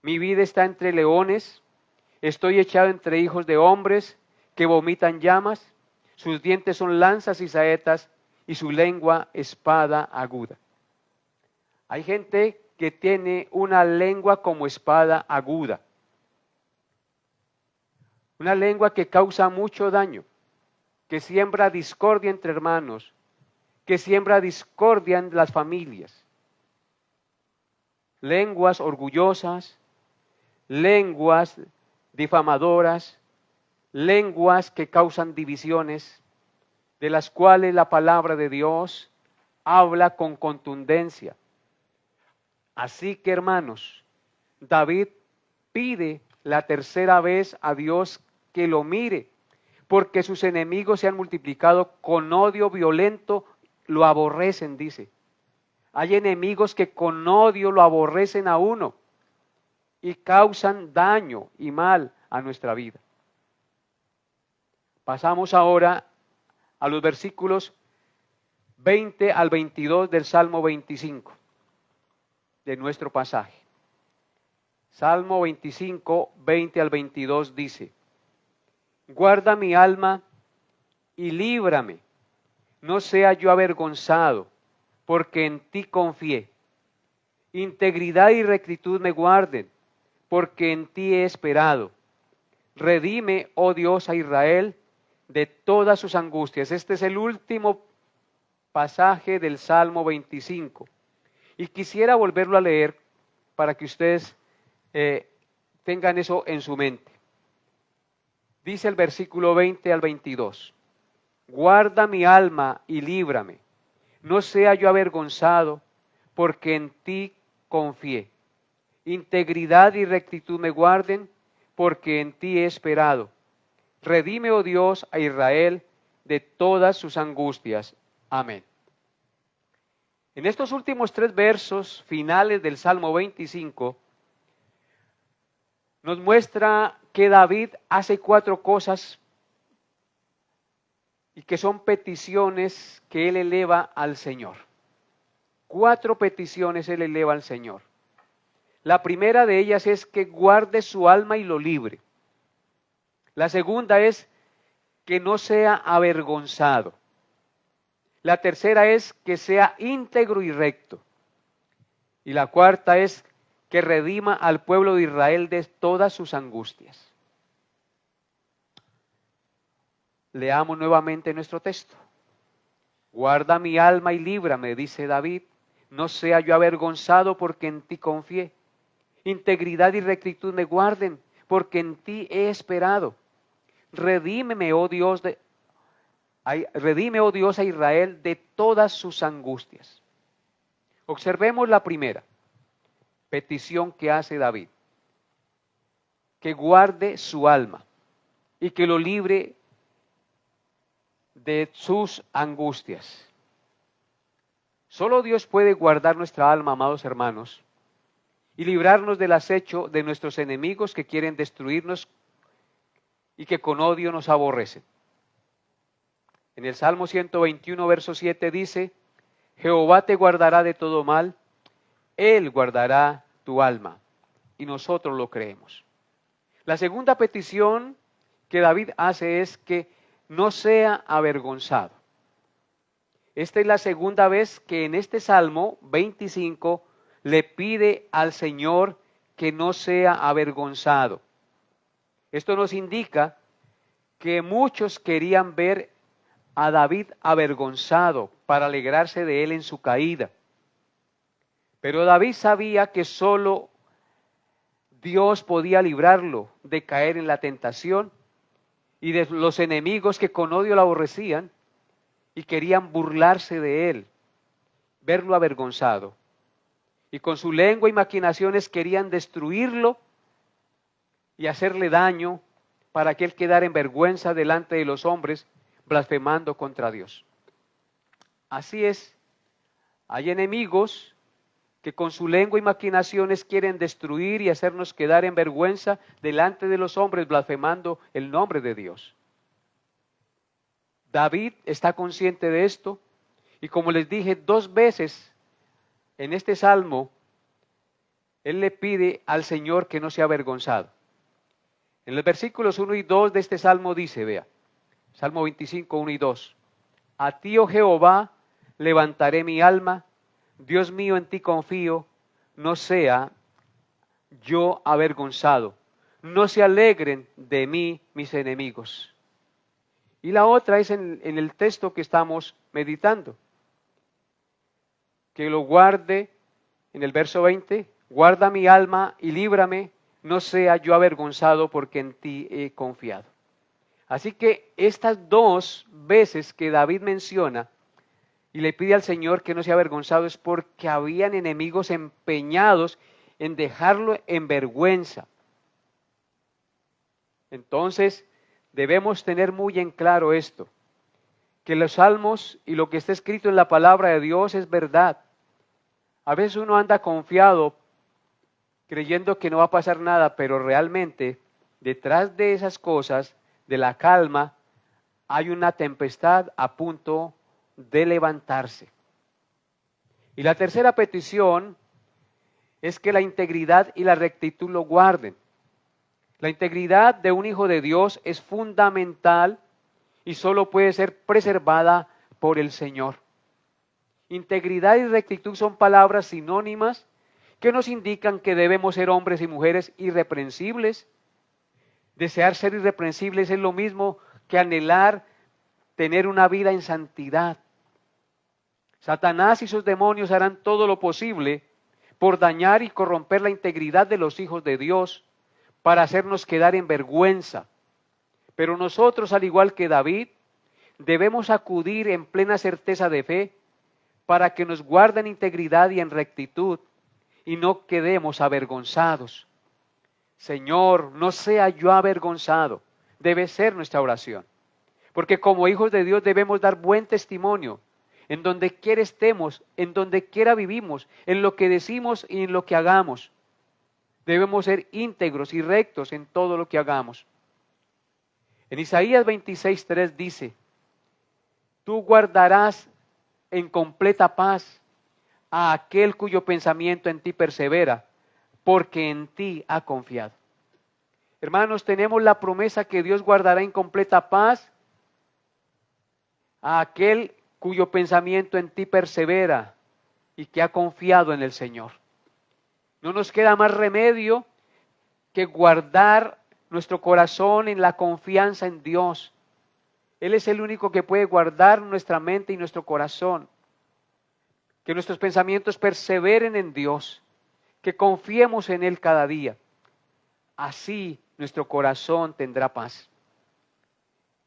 Mi vida está entre leones, estoy echado entre hijos de hombres que vomitan llamas, sus dientes son lanzas y saetas, y su lengua espada aguda. Hay gente que tiene una lengua como espada aguda. Una lengua que causa mucho daño, que siembra discordia entre hermanos, que siembra discordia en las familias. Lenguas orgullosas, lenguas difamadoras, lenguas que causan divisiones, de las cuales la palabra de Dios habla con contundencia. Así que, hermanos, David pide la tercera vez a Dios que lo mire, porque sus enemigos se han multiplicado con odio violento, lo aborrecen, dice. Hay enemigos que con odio lo aborrecen a uno y causan daño y mal a nuestra vida. Pasamos ahora a los versículos 20 al 22 del Salmo 25, de nuestro pasaje. Salmo 25, 20 al 22 dice: guarda mi alma y líbrame, no sea yo avergonzado, porque en ti confié. Integridad y rectitud me guarden, porque en ti he esperado. Redime, oh Dios, a Israel de todas sus angustias. Este es el último pasaje del Salmo 25. Y quisiera volverlo a leer para que ustedes tengan eso en su mente. Dice el versículo 20 al 22. Guarda mi alma y líbrame, no sea yo avergonzado, porque en ti confié. Integridad y rectitud me guarden, porque en ti he esperado. Redime, oh Dios, a Israel de todas sus angustias. Amén. En estos últimos 3 versos finales del Salmo 25, nos muestra que David hace 4 cosas y que son peticiones que él eleva al Señor. 4 peticiones él eleva al Señor. La primera de ellas es que guarde su alma y lo libre. La segunda es que no sea avergonzado. La tercera es que sea íntegro y recto. Y la cuarta es que redima al pueblo de Israel de todas sus angustias. Leamos nuevamente nuestro texto. Guarda mi alma y líbrame, dice David, no sea yo avergonzado porque en ti confié. Integridad y rectitud me guarden, porque en ti he esperado. Redime, oh Dios, a Israel de todas sus angustias. Observemos la primera petición que hace David: que guarde su alma y que lo libre de sus angustias. Solo Dios puede guardar nuestra alma, amados hermanos, y librarnos del acecho de nuestros enemigos que quieren destruirnos y que con odio nos aborrecen. En el Salmo 121, verso 7 dice: Jehová te guardará de todo mal, Él guardará tu alma. Y nosotros lo creemos. La segunda petición que David hace es que no sea avergonzado. Esta es la segunda vez que en este Salmo 25 le pide al Señor que no sea avergonzado. Esto nos indica que muchos querían ver a David avergonzado para alegrarse de él en su caída. Pero David sabía que solo Dios podía librarlo de caer en la tentación y de los enemigos que con odio lo aborrecían y querían burlarse de él, verlo avergonzado. Y con su lengua y maquinaciones querían destruirlo y hacerle daño para que él quedara en vergüenza delante de los hombres, blasfemando contra Dios. Así es, hay enemigos que con su lengua y maquinaciones quieren destruir y hacernos quedar en vergüenza delante de los hombres, blasfemando el nombre de Dios. David está consciente de esto y como les dije 2 veces en este salmo, él le pide al Señor que no sea avergonzado. En los versículos 1 y 2 de este salmo dice, vea, Salmo 25, 1 y 2. A ti, oh Jehová, levantaré mi alma, Dios mío, en ti confío, no sea yo avergonzado, no se alegren de mí mis enemigos. Y la otra es en el texto que estamos meditando, que lo guarde en el verso 20, guarda mi alma y líbrame, no sea yo avergonzado porque en ti he confiado. Así que estas 2 veces que David menciona y le pide al Señor que no sea avergonzado es porque habían enemigos empeñados en dejarlo en vergüenza. Entonces debemos tener muy en claro esto, que los salmos y lo que está escrito en la palabra de Dios es verdad. A veces uno anda confiado creyendo que no va a pasar nada, pero realmente detrás de esas cosas, de la calma, hay una tempestad a punto de levantarse. Y la tercera petición es que la integridad y la rectitud lo guarden. La integridad de un hijo de Dios es fundamental y solo puede ser preservada por el Señor. Integridad y rectitud son palabras sinónimas que nos indican que debemos ser hombres y mujeres irreprensibles. Desear ser irreprensibles es lo mismo que anhelar tener una vida en santidad. Satanás y sus demonios harán todo lo posible por dañar y corromper la integridad de los hijos de Dios para hacernos quedar en vergüenza. Pero nosotros, al igual que David, debemos acudir en plena certeza de fe para que nos guarden integridad y en rectitud y no quedemos avergonzados. Señor, no sea yo avergonzado, debe ser nuestra oración. Porque como hijos de Dios debemos dar buen testimonio en donde quiera estemos, en donde quiera vivimos, en lo que decimos y en lo que hagamos. Debemos ser íntegros y rectos en todo lo que hagamos. En Isaías 26:3 dice, tú guardarás en completa paz a aquel cuyo pensamiento en ti persevera, porque en ti ha confiado. Hermanos, tenemos la promesa que Dios guardará en completa paz a aquel cuyo pensamiento en ti persevera y que ha confiado en el Señor. No nos queda más remedio que guardar nuestro corazón en la confianza en Dios. Él es el único que puede guardar nuestra mente y nuestro corazón. Que nuestros pensamientos perseveren en Dios, que confiemos en Él cada día. Así nuestro corazón tendrá paz.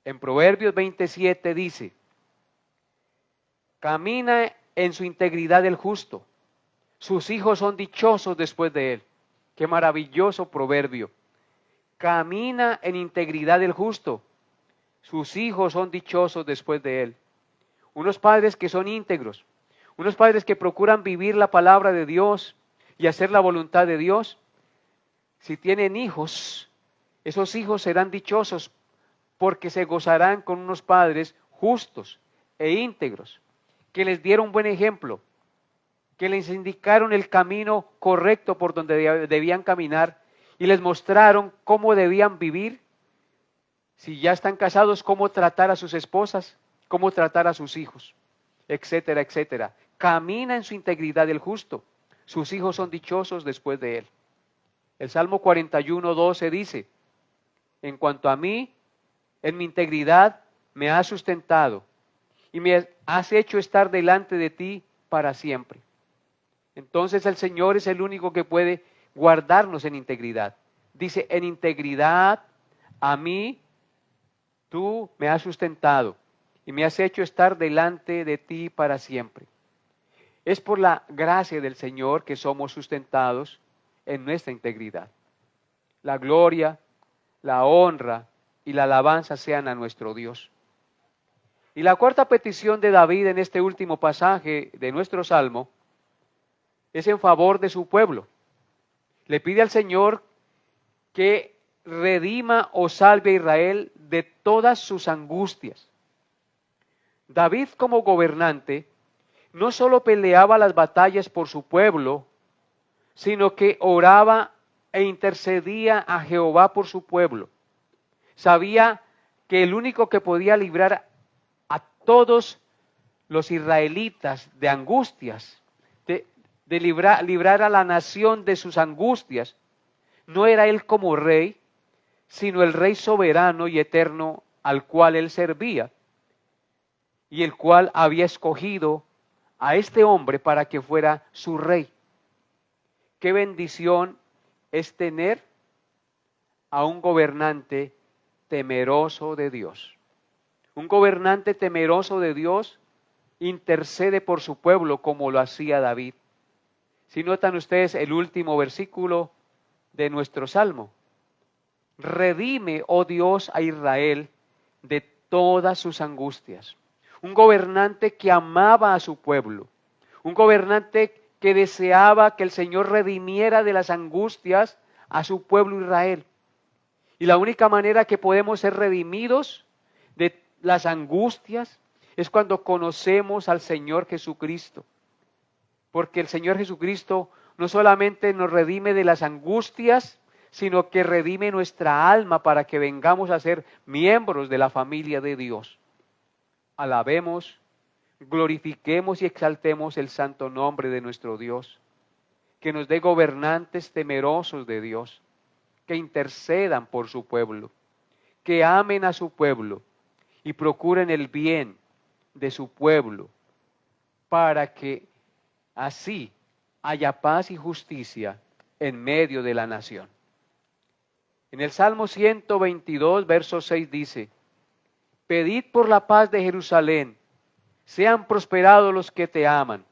En Proverbios 27 dice, camina en su integridad el justo, sus hijos son dichosos después de él. Qué maravilloso proverbio. Camina en integridad el justo, sus hijos son dichosos después de él. Unos padres que son íntegros, unos padres que procuran vivir la palabra de Dios y hacer la voluntad de Dios, si tienen hijos, esos hijos serán dichosos porque se gozarán con unos padres justos e íntegros, que les dieron buen ejemplo, que les indicaron el camino correcto por donde debían caminar y les mostraron cómo debían vivir. Si ya están casados, cómo tratar a sus esposas, cómo tratar a sus hijos, etcétera, etcétera. Camina en su integridad el justo, sus hijos son dichosos después de él. El Salmo 41:12 dice, en cuanto a mí, en mi integridad me has sustentado y me has hecho estar delante de ti para siempre. Entonces el Señor es el único que puede guardarnos en integridad. Dice, en integridad a mí tú me has sustentado y me has hecho estar delante de ti para siempre. Es por la gracia del Señor que somos sustentados en nuestra integridad. La gloria, la honra y la alabanza sean a nuestro Dios. Y la cuarta petición de David en este último pasaje de nuestro Salmo es en favor de su pueblo. Le pide al Señor que redima o salve a Israel de todas sus angustias. David, como gobernante, no solo peleaba las batallas por su pueblo, sino que oraba e intercedía a Jehová por su pueblo. Sabía que el único que podía librar a todos los israelitas de angustias, de librar a la nación de sus angustias, no era él como rey, sino el rey soberano y eterno al cual él servía, y el cual había escogido a este hombre para que fuera su rey. Qué bendición es tener a un gobernante temeroso de Dios. Un gobernante temeroso de Dios intercede por su pueblo como lo hacía David. Si notan ustedes el último versículo de nuestro salmo: redime, oh Dios, a Israel de todas sus angustias. Un gobernante que amaba a su pueblo, un gobernante que deseaba que el Señor redimiera de las angustias a su pueblo Israel. Y la única manera que podemos ser redimidos de las angustias es cuando conocemos al Señor Jesucristo. Porque el Señor Jesucristo no solamente nos redime de las angustias, sino que redime nuestra alma para que vengamos a ser miembros de la familia de Dios. Alabemos, glorifiquemos y exaltemos el santo nombre de nuestro Dios. Que nos dé gobernantes temerosos de Dios, que intercedan por su pueblo, que amen a su pueblo y procuren el bien de su pueblo, para que así haya paz y justicia en medio de la nación. En el Salmo 122, verso 6 dice: pedid por la paz de Jerusalén, sean prosperados los que te aman.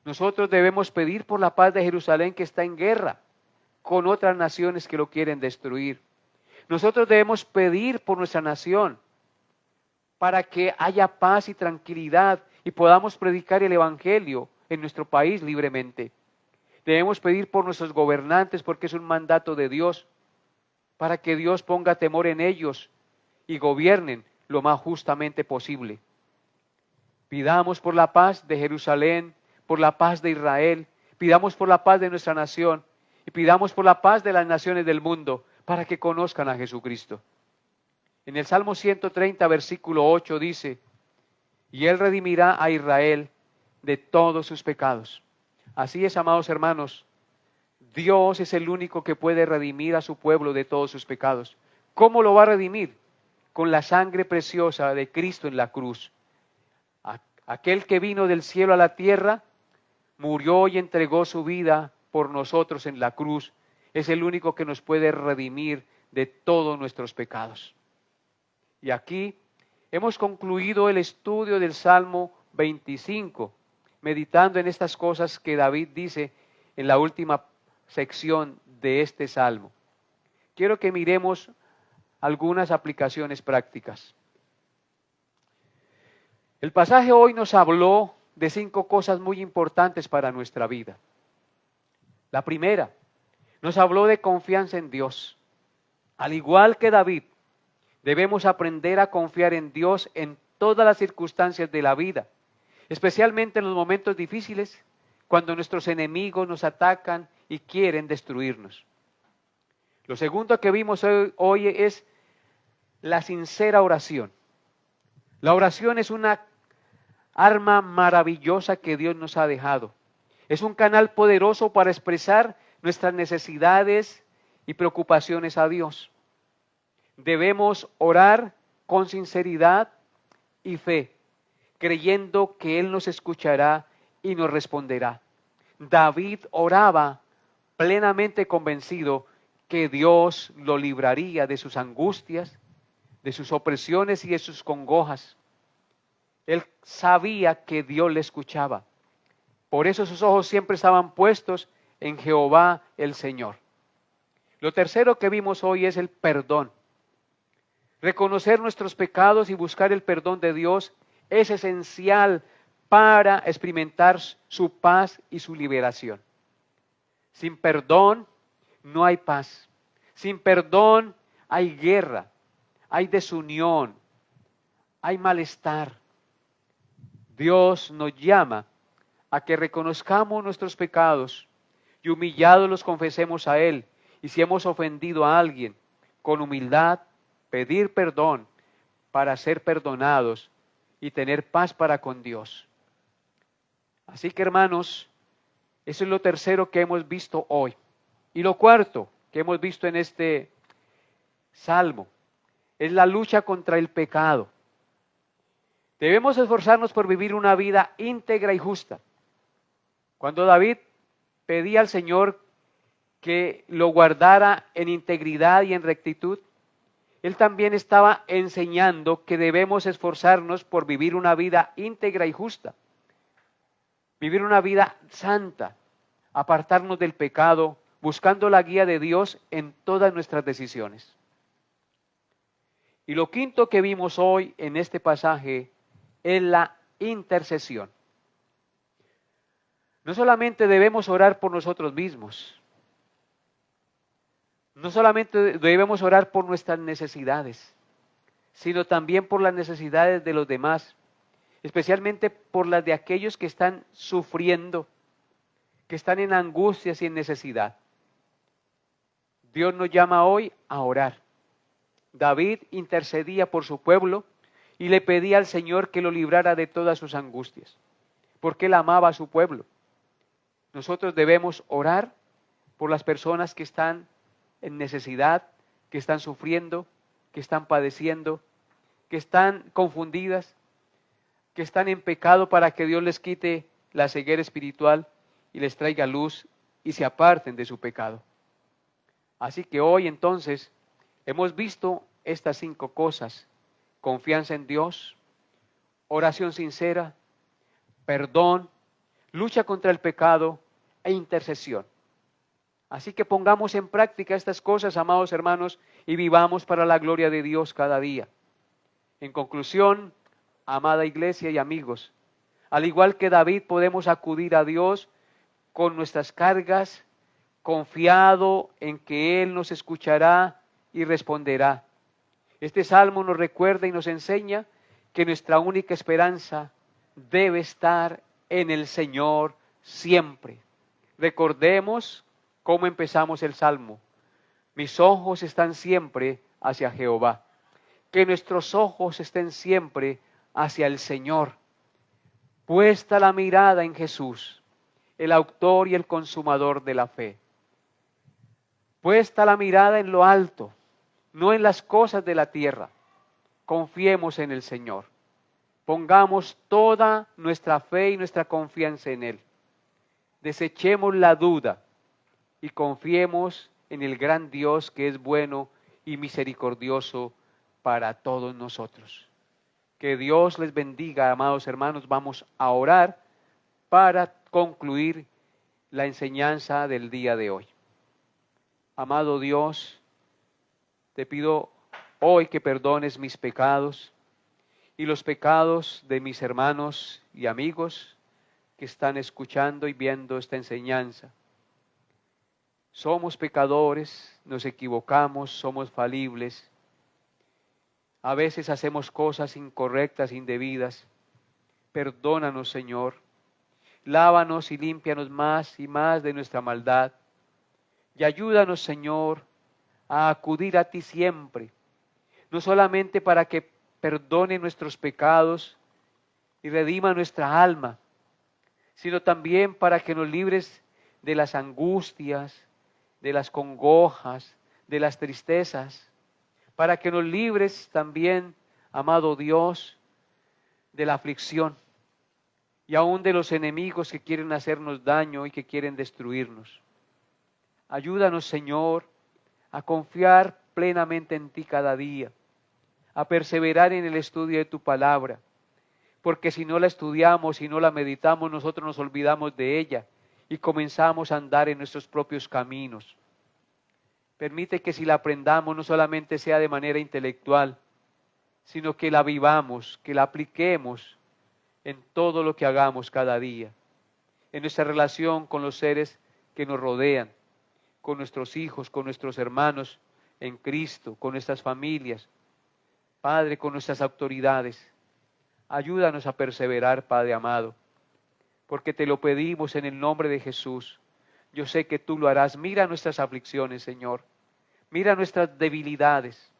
Nosotros debemos pedir por la paz de Jerusalén, que está en guerra con otras naciones que lo quieren destruir. Nosotros debemos pedir por nuestra nación para que haya paz y tranquilidad y podamos predicar el evangelio en nuestro país libremente. Debemos pedir por nuestros gobernantes, porque es un mandato de Dios, para que Dios ponga temor en ellos y gobiernen lo más justamente posible. Pidamos por la paz de Jerusalén, por la paz de Israel, pidamos por la paz de nuestra nación y pidamos por la paz de las naciones del mundo, para que conozcan a Jesucristo. En el Salmo 130, versículo 8 dice: y Él redimirá a Israel de todos sus pecados. Así es, amados hermanos, Dios es el único que puede redimir a su pueblo de todos sus pecados. ¿Cómo lo va a redimir? Con la sangre preciosa de Cristo en la cruz. Aquel que vino del cielo a la tierra, murió y entregó su vida por nosotros en la cruz. Es el único que nos puede redimir de todos nuestros pecados. Y aquí hemos concluido el estudio del Salmo 25, meditando en estas cosas que David dice en la última sección de este Salmo. Quiero que miremos algunas aplicaciones prácticas. El pasaje hoy nos habló de 5 cosas muy importantes para nuestra vida. La primera, nos habló de confianza en Dios. Al igual que David, debemos aprender a confiar en Dios en todas las circunstancias de la vida, especialmente en los momentos difíciles, cuando nuestros enemigos nos atacan y quieren destruirnos. Lo segundo que vimos hoy es la sincera oración. La oración es una arma maravillosa que Dios nos ha dejado. Es un canal poderoso para expresar nuestras necesidades y preocupaciones a Dios. Debemos orar con sinceridad y fe, creyendo que Él nos escuchará y nos responderá. David oraba plenamente convencido que Dios lo libraría de sus angustias, de sus opresiones y de sus congojas. Él sabía que Dios le escuchaba. Por eso sus ojos siempre estaban puestos en Jehová el Señor. Lo tercero que vimos hoy es el perdón. Reconocer nuestros pecados y buscar el perdón de Dios es esencial para experimentar su paz y su liberación. Sin perdón no hay paz. Sin perdón hay guerra, hay desunión, hay malestar. Dios nos llama a que reconozcamos nuestros pecados y humillados los confesemos a Él. Y si hemos ofendido a alguien, con humildad, pedir perdón para ser perdonados y tener paz para con Dios. Así que, hermanos, eso es lo tercero que hemos visto hoy. Y lo cuarto que hemos visto en este salmo es la lucha contra el pecado. Debemos esforzarnos por vivir una vida íntegra y justa. Cuando David pedía al Señor que lo guardara en integridad y en rectitud, él también estaba enseñando que debemos esforzarnos por vivir una vida íntegra y justa. Vivir una vida santa, apartarnos del pecado, buscando la guía de Dios en todas nuestras decisiones. Y lo quinto que vimos hoy en este pasaje es la intercesión. No solamente debemos orar por nosotros mismos, no solamente debemos orar por nuestras necesidades, sino también por las necesidades de los demás, especialmente por las de aquellos que están sufriendo, que están en angustias y en necesidad. Dios nos llama hoy a orar. David intercedía por su pueblo y le pedía al Señor que lo librara de todas sus angustias, porque él amaba a su pueblo. Nosotros debemos orar por las personas que están en necesidad, que están sufriendo, que están padeciendo, que están confundidas, que están en pecado, para que Dios les quite la ceguera espiritual y les traiga luz y se aparten de su pecado. Así que hoy entonces hemos visto estas 5 cosas: confianza en Dios, oración sincera, perdón, lucha contra el pecado e intercesión. Así que pongamos en práctica estas cosas, amados hermanos, y vivamos para la gloria de Dios cada día. En conclusión, amada iglesia y amigos, al igual que David, podemos acudir a Dios con nuestras cargas, confiado en que Él nos escuchará y responderá. Este salmo nos recuerda y nos enseña que nuestra única esperanza debe estar en el Señor siempre. Recordemos cómo empezamos el salmo: mis ojos están siempre hacia Jehová. Que nuestros ojos estén siempre hacia el Señor. Puesta la mirada en Jesús, el autor y el consumador de la fe. Puesta la mirada en lo alto, no en las cosas de la tierra. Confiemos en el Señor. Pongamos toda nuestra fe y nuestra confianza en Él. Desechemos la duda y confiemos en el gran Dios que es bueno y misericordioso para todos nosotros. Que Dios les bendiga, amados hermanos. Vamos a orar para concluir la enseñanza del día de hoy. Amado Dios, te pido hoy que perdones mis pecados y los pecados de mis hermanos y amigos que están escuchando y viendo esta enseñanza. Somos pecadores, nos equivocamos, somos falibles. A veces hacemos cosas incorrectas, indebidas. Perdónanos, Señor. Lávanos y límpianos más y más de nuestra maldad. Y ayúdanos, Señor, a acudir a ti siempre. No solamente para que perdone nuestros pecados y redima nuestra alma, sino también para que nos libres de las angustias, de las congojas, de las tristezas, para que nos libres también, amado Dios, de la aflicción y aún de los enemigos que quieren hacernos daño y que quieren destruirnos. Ayúdanos, Señor, a confiar plenamente en ti cada día, a perseverar en el estudio de tu palabra, porque si no la estudiamos, si no la meditamos, nosotros nos olvidamos de ella y comenzamos a andar en nuestros propios caminos. Permite que si la aprendamos no solamente sea de manera intelectual, sino que la vivamos, que la apliquemos en todo lo que hagamos cada día, en nuestra relación con los seres que nos rodean, con nuestros hijos, con nuestros hermanos en Cristo, con nuestras familias, Padre, con nuestras autoridades. Ayúdanos a perseverar, Padre amado, porque te lo pedimos en el nombre de Jesús. Yo sé que tú lo harás. Mira nuestras aflicciones, Señor. Mira nuestras debilidades.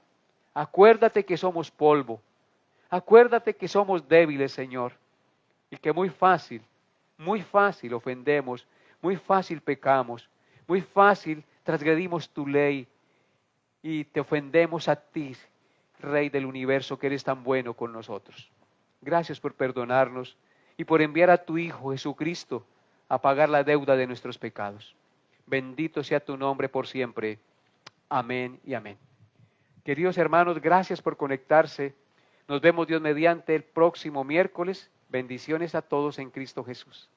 Acuérdate que somos polvo. Acuérdate que somos débiles, Señor. Y que muy fácil ofendemos, muy fácil pecamos, muy fácil transgredimos tu ley y te ofendemos a ti, Rey del universo, que eres tan bueno con nosotros. Gracias por perdonarnos y por enviar a tu Hijo Jesucristo a pagar la deuda de nuestros pecados. Bendito sea tu nombre por siempre. Amén y amén. Queridos hermanos, gracias por conectarse. Nos vemos Dios mediante el próximo miércoles. Bendiciones a todos en Cristo Jesús.